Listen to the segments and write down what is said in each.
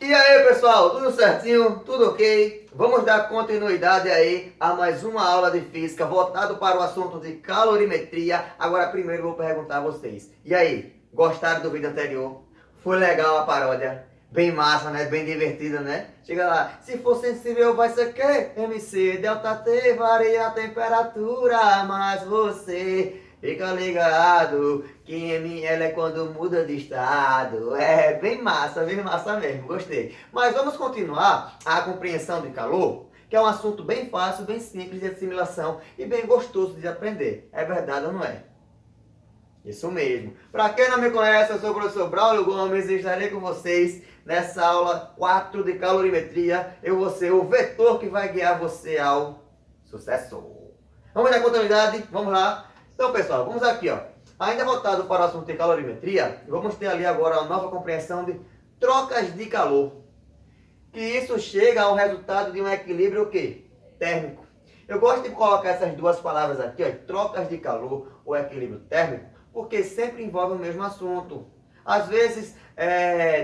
E aí pessoal, tudo certinho? Tudo ok? Vamos dar continuidade aí a mais uma aula de física voltado para o assunto de calorimetria. Agora primeiro vou perguntar a vocês. E aí, gostaram do vídeo anterior? Foi legal a paródia? Bem massa, né? Bem divertida, né? Chega lá, se for sensível vai ser que? MC, delta T, varia a temperatura, mas você... Fica ligado que ML é quando muda de estado. É bem massa mesmo, gostei. Mas vamos continuar a compreensão de calor, que é um assunto bem fácil, bem simples de assimilação e bem gostoso de aprender. É verdade ou não é? Isso mesmo. Para quem não me conhece, eu sou o professor Braulio Gomes e estarei com vocês nessa aula 4 de calorimetria. Eu vou ser o vetor que vai guiar você ao sucesso. Vamos dar continuidade? Vamos lá. Então, pessoal, vamos aqui, ó. Ainda voltado para o assunto de calorimetria, vamos ter ali agora a nova compreensão de trocas de calor. Que isso chega ao resultado de um equilíbrio o quê? Térmico. Eu gosto de colocar essas duas palavras aqui, ó, trocas de calor ou equilíbrio térmico, porque sempre envolve o mesmo assunto. Às vezes,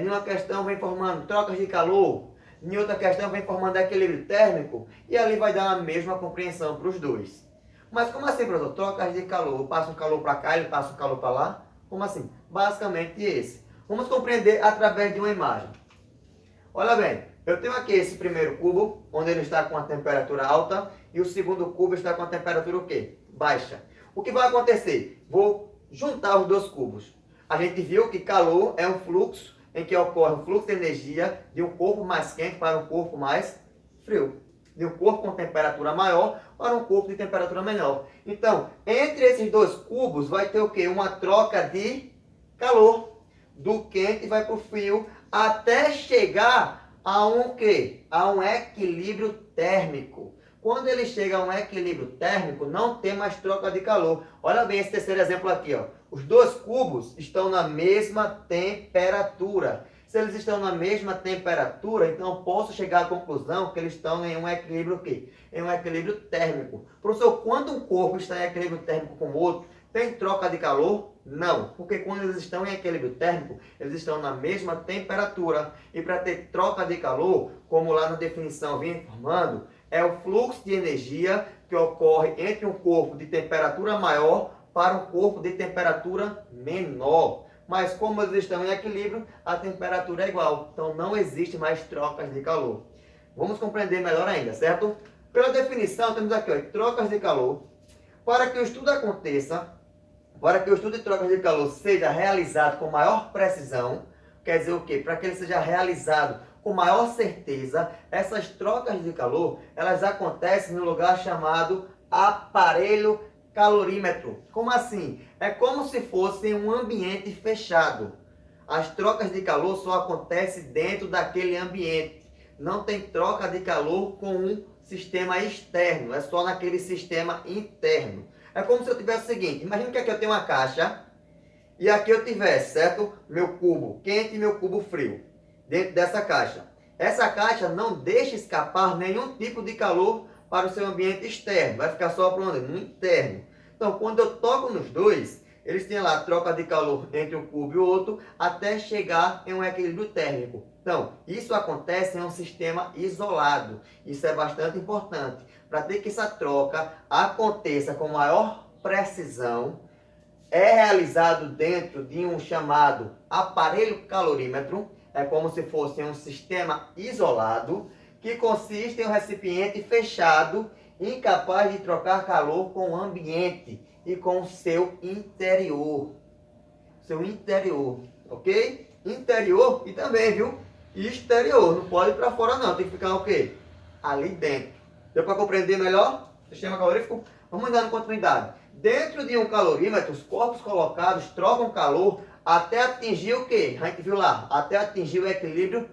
em uma questão vem formando trocas de calor, em outra questão vem formando equilíbrio térmico, e ali vai dar a mesma compreensão para os dois. Mas como assim, professor? Trocas de calor. Eu passo um calor para cá, ele passa um calor para lá? Como assim? Basicamente esse. Vamos compreender através de uma imagem. Olha bem, eu tenho aqui esse primeiro cubo, onde ele está com a temperatura alta, e o segundo cubo está com a temperatura o quê? Baixa. O que vai acontecer? Vou juntar os dois cubos. A gente viu que calor é um fluxo em que ocorre um fluxo de energia de um corpo mais quente para um corpo mais frio. De um corpo com temperatura maior para um corpo de temperatura menor. Então, entre esses dois cubos vai ter o quê? Uma troca de calor. Do quente vai para o frio até chegar a um quê? A um equilíbrio térmico. Quando ele chega a um equilíbrio térmico, não tem mais troca de calor. Olha bem esse terceiro exemplo aqui, ó. Os dois cubos estão na mesma temperatura. Se eles estão na mesma temperatura, então eu posso chegar à conclusão que eles estão em um equilíbrio o quê? Em um equilíbrio térmico. Professor, quando um corpo está em equilíbrio térmico com o outro, tem troca de calor? Não, porque quando eles estão em equilíbrio térmico, eles estão na mesma temperatura. E para ter troca de calor, como lá na definição vem informando, é o fluxo de energia que ocorre entre um corpo de temperatura maior para um corpo de temperatura menor. Mas como eles estão em equilíbrio, a temperatura é igual. Então não existe mais trocas de calor. Vamos compreender melhor ainda, certo? Pela definição, temos aqui, ó, trocas de calor. Para que o estudo aconteça, para que o estudo de trocas de calor seja realizado com maior precisão, quer dizer o quê? Para que ele seja realizado com maior certeza, essas trocas de calor, elas acontecem no lugar chamado aparelho calorímetro. Como assim? É como se fosse um ambiente fechado. As trocas de calor só acontecem dentro daquele ambiente. Não tem troca de calor com um sistema externo, é só naquele sistema interno. É como se eu tivesse o seguinte, imagina que aqui eu tenho uma caixa e aqui eu tivesse, certo? Meu cubo quente e meu cubo frio dentro dessa caixa. Essa caixa não deixa escapar nenhum tipo de calor para o seu ambiente externo, vai ficar só para onde? No interno. Então, quando eu toco nos dois, eles têm lá troca de calor entre um cubo e o outro, até chegar em um equilíbrio térmico. Então, isso acontece em um sistema isolado. Isso é bastante importante. Para ter que essa troca aconteça com maior precisão, é realizado dentro de um chamado aparelho calorímetro. É como se fosse um sistema isolado, que consiste em um recipiente fechado, incapaz de trocar calor com o ambiente e com o seu interior. Seu interior, ok? Interior e também, viu? Exterior, não pode ir para fora não, tem que ficar o quê? Ali dentro. Deu para compreender melhor? Sistema calorífico? Vamos dando continuidade. Dentro de um calorímetro, os corpos colocados trocam calor até atingir o quê? A gente viu lá, até atingir o equilíbrio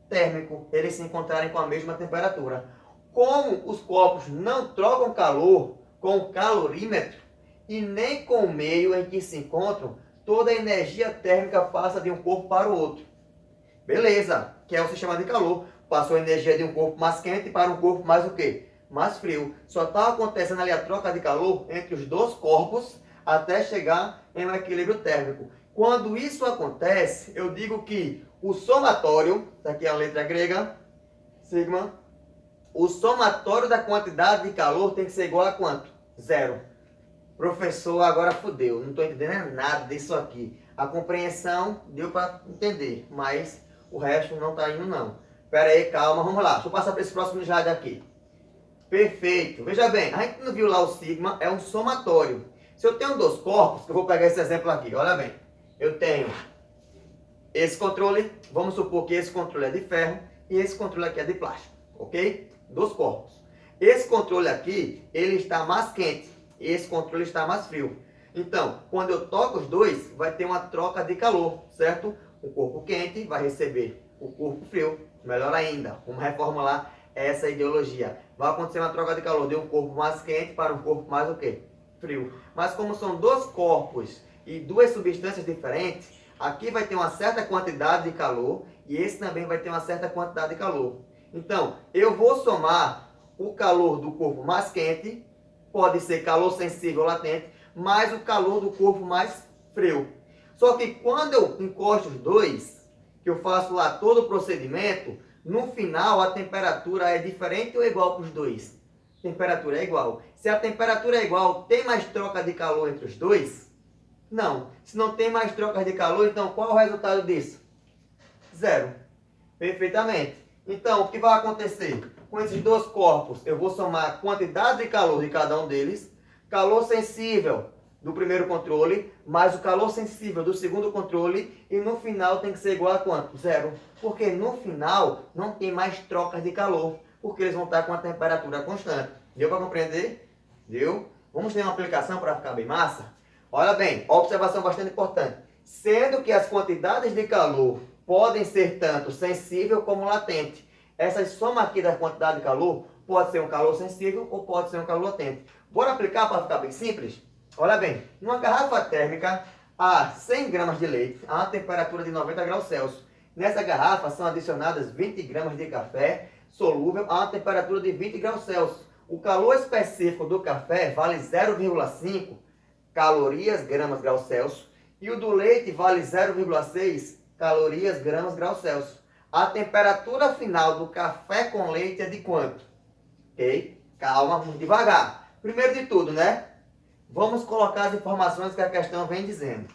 térmico, eles se encontrarem com a mesma temperatura. Como os corpos não trocam calor com o calorímetro e nem com o meio em que se encontram, toda a energia térmica passa de um corpo para o outro. Beleza, que é o sistema de calor. Passou a energia de um corpo mais quente para um corpo mais o quê? Mais frio. Só está acontecendo ali a troca de calor entre os dois corpos até chegar em um equilíbrio térmico. Quando isso acontece, eu digo que o somatório, isso aqui é a letra grega, sigma, o somatório da quantidade de calor tem que ser igual a quanto? Zero. Professor, agora fudeu, não estou entendendo nada disso aqui. A compreensão deu para entender, mas o resto não está indo não. Pera aí, calma, vamos lá. Deixa eu passar para esse próximo slide aqui. Perfeito. Veja bem, a gente não viu lá o sigma, é um somatório. Se eu tenho dois corpos, eu vou pegar esse exemplo aqui, olha bem. Eu tenho esse controle, vamos supor que esse controle é de ferro e esse controle aqui é de plástico, ok? Dois corpos. Esse controle aqui, ele está mais quente. Esse controle está mais frio. Então, quando eu toco os dois, vai ter uma troca de calor, certo? O corpo quente vai receber o corpo frio. Melhor ainda, vamos reformular essa ideologia. Vai acontecer uma troca de calor de um corpo mais quente para um corpo mais o quê? Frio. Mas como são dois corpos e duas substâncias diferentes, aqui vai ter uma certa quantidade de calor e esse também vai ter uma certa quantidade de calor. Então, eu vou somar o calor do corpo mais quente, pode ser calor sensível ou latente, mais o calor do corpo mais frio. Só que quando eu encosto os dois, que eu faço lá todo o procedimento, no final a temperatura é diferente ou igual para os dois? A temperatura é igual. Se a temperatura é igual, tem mais troca de calor entre os dois? Não. Se não tem mais trocas de calor, então qual é o resultado disso? Zero. Perfeitamente. Então, o que vai acontecer? Com esses dois corpos, eu vou somar a quantidade de calor de cada um deles, calor sensível do primeiro controle, mais o calor sensível do segundo controle, e no final tem que ser igual a quanto? Zero. Porque no final não tem mais trocas de calor, porque eles vão estar com a temperatura constante. Deu para compreender? Deu? Vamos ter uma aplicação para ficar bem massa? Olha bem, observação bastante importante. Sendo que as quantidades de calor podem ser tanto sensível como latente. Essa soma aqui da quantidade de calor pode ser um calor sensível ou pode ser um calor latente. Bora aplicar para ficar bem simples? Olha bem, numa garrafa térmica a 100 gramas de leite a uma temperatura de 90 graus Celsius. Nessa garrafa são adicionadas 20 gramas de café solúvel a uma temperatura de 20 graus Celsius. O calor específico do café vale 0,5 calorias gramas graus Celsius e o do leite vale 0,6 calorias gramas graus Celsius. A temperatura final do café com leite é de quanto? Ok? Calma, vamos devagar. Primeiro de tudo, né? Vamos colocar as informações que a questão vem dizendo.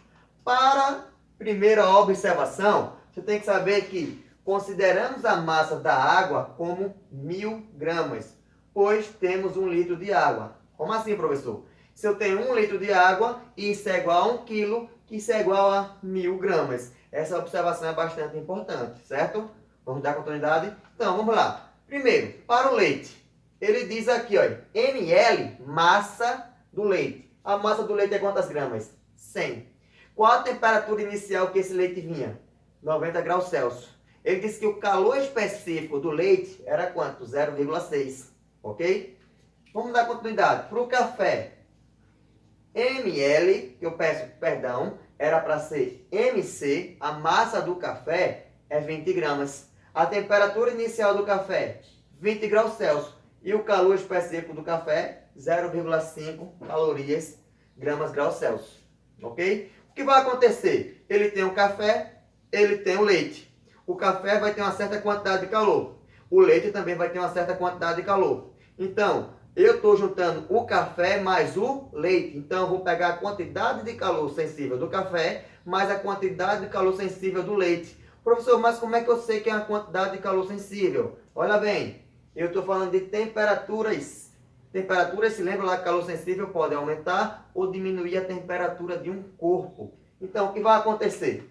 Para primeira observação, você tem que saber que consideramos a massa da água como 1000 gramas, pois temos 1 litro de água. Como assim, professor? Se eu tenho 1 litro de água, isso é igual a 1 quilo, que isso é igual a 1000 gramas. Essa observação é bastante importante, certo? Vamos dar continuidade? Então, vamos lá. Primeiro, para o leite. Ele diz aqui, ó, ml, massa do leite. A massa do leite é quantas gramas? 100. Qual a temperatura inicial que esse leite vinha? 90 graus Celsius. Ele disse que o calor específico do leite era quanto? 0,6. Ok? Vamos dar continuidade. Para o café, ml, que eu peço perdão, era para ser mc, a massa do café é 20 gramas. A temperatura inicial do café, 20 graus Celsius. E o calor específico do café, 0,5 calorias gramas graus Celsius. Ok? O que vai acontecer? Ele tem o café, ele tem o leite. O café vai ter uma certa quantidade de calor. O leite também vai ter uma certa quantidade de calor. Então, eu estou juntando o café mais o leite. Então, eu vou pegar a quantidade de calor sensível do café mais a quantidade de calor sensível do leite. Professor, mas como é que eu sei que é a quantidade de calor sensível? Olha bem, eu estou falando de temperaturas. Temperaturas, se lembra lá que calor sensível pode aumentar ou diminuir a temperatura de um corpo. Então, o que vai acontecer?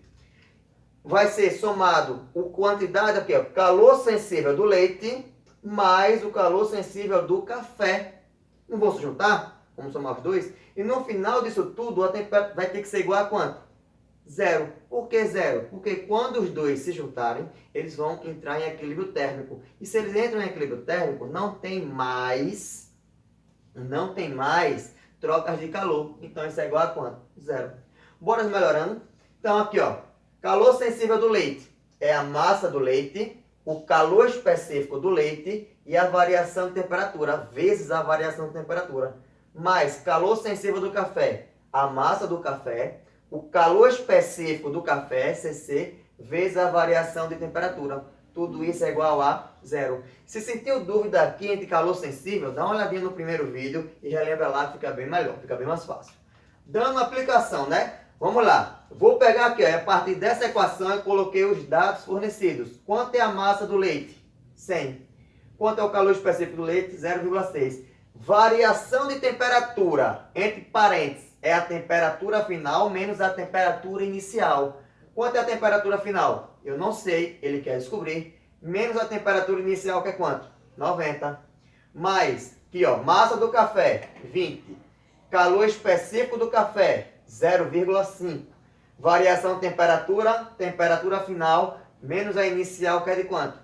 Vai ser somado a quantidade aqui, ó, calor sensível do leite mais o calor sensível do café. Não vão se juntar? Vamos somar os dois. E no final disso tudo, a temperatura vai ter que ser igual a quanto? Zero. Por que zero? Porque quando os dois se juntarem, eles vão entrar em equilíbrio térmico. E se eles entram em equilíbrio térmico, não tem mais trocas de calor. Então isso é igual a quanto? Zero. Bora melhorando. Então aqui, ó, calor sensível do leite é a massa do leite, o calor específico do leite e a variação de temperatura, vezes a variação de temperatura. Mais calor sensível do café, a massa do café, o calor específico do café, CC, vezes a variação de temperatura. Tudo isso é igual a zero. Se sentiu dúvida aqui entre calor sensível, dá uma olhadinha no primeiro vídeo e relembra lá que fica bem melhor, fica bem mais fácil. Dando aplicação, né? Vamos lá. Vou pegar aqui, ó, a partir dessa equação eu coloquei os dados fornecidos. Quanto é a massa do leite? 100. Quanto é o calor específico do leite? 0,6. Variação de temperatura, entre parênteses, é a temperatura final menos a temperatura inicial. Quanto é a temperatura final? Eu não sei, ele quer descobrir. Menos a temperatura inicial, que é quanto? 90. Mais, aqui ó, massa do café, 20. Calor específico do café, 0,5. Variação de temperatura, temperatura final, menos a inicial, que é de quanto?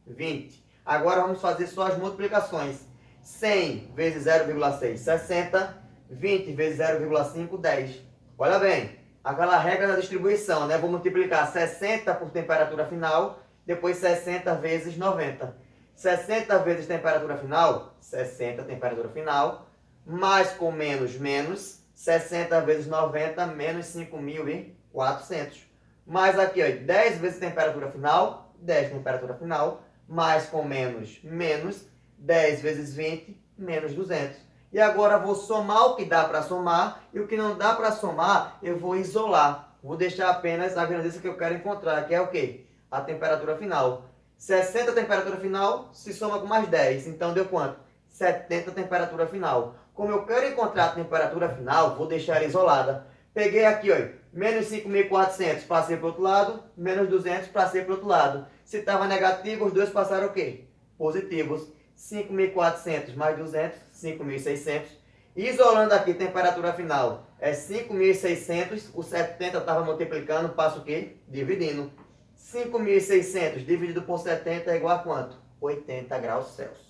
20. Agora vamos fazer só as multiplicações. 100 vezes 0,6, 60. 20 vezes 0,5, 10. Olha bem, aquela regra da distribuição, né? Vou multiplicar 60 por temperatura final, depois 60 vezes 90. 60 vezes temperatura final, 60 temperatura final, mais com menos, menos. 60 vezes 90, menos 5.400. Mais aqui, ó, 10 vezes temperatura final, 10 temperatura final, mais com menos, menos. 10 vezes 20, menos 200. E agora vou somar o que dá para somar e o que não dá para somar eu vou isolar. Vou deixar apenas a grandeza que eu quero encontrar, que é o quê? A temperatura final. 60 temperatura final se soma com mais 10, então deu quanto? 70 temperatura final. Como eu quero encontrar a temperatura final, vou deixar ela isolada. Peguei aqui, ó, menos 5.400, passei para o outro lado, menos 200, passei para o outro lado. Se estava negativo, os dois passaram o quê? Positivos. 5.400 mais 200, 5.600. Isolando aqui, temperatura final é 5.600. O 70 estava multiplicando, passo o quê? Dividindo. 5.600 dividido por 70 é igual a quanto? 80 graus Celsius.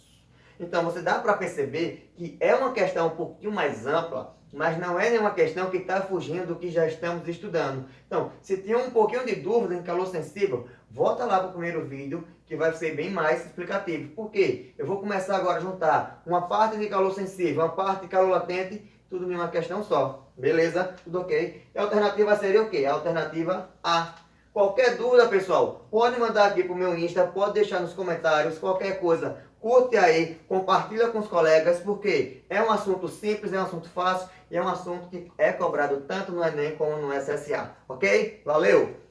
Então, você dá para perceber que é uma questão um pouquinho mais ampla, mas não é nenhuma questão que está fugindo do que já estamos estudando. Então, se tem um pouquinho de dúvida em calor sensível, volta lá para o primeiro vídeo, que vai ser bem mais explicativo. Por quê? Eu vou começar agora a juntar uma parte de calor sensível, uma parte de calor latente, tudo em uma questão só. Beleza? Tudo ok? E a alternativa seria o quê? A alternativa A. Qualquer dúvida, pessoal, pode mandar aqui para o meu Insta, pode deixar nos comentários, qualquer coisa. Curte aí, compartilha com os colegas, porque é um assunto simples, é um assunto fácil e é um assunto que é cobrado tanto no Enem como no SSA. Ok? Valeu!